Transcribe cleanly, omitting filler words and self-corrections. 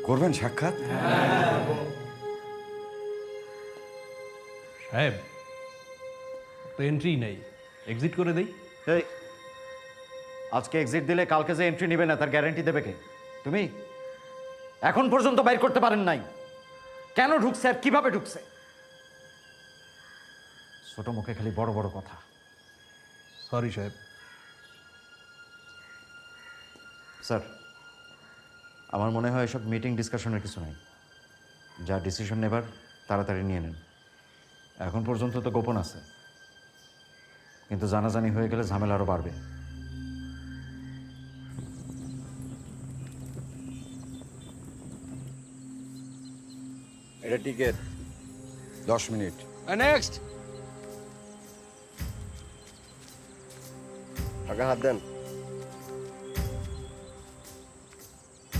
করবেন সাক্ষাৎ? সাহেব তো এন্ট্রি নেই, এক্সিট করে দেই। এই আজকে এক্সিট দিলে কালকে যে এন্ট্রি নেবে না তার গ্যারান্টি দেবে কে? তুমি এখন পর্যন্ত বাইর করতে পারেন নাই কেন ঢুকছে আর কিভাবে ঢুকছে? ছোট মুখে খালি বড় বড় কথা। সরি সাহেব। স্যার, আমার মনে হয় এসব মিটিং ডিসকাশনের কিছু নাই। যা ডিসিশন নেবার তাড়াতাড়ি নিয়ে নেন। এখন পর্যন্ত তো গোপন আছে, কিন্তু জানাজানি হয়ে গেলে ঝামেলা আরও বাড়বে। এটা টিকিট, 10 মিনিট। নেক্সট। আগে হাত দেন।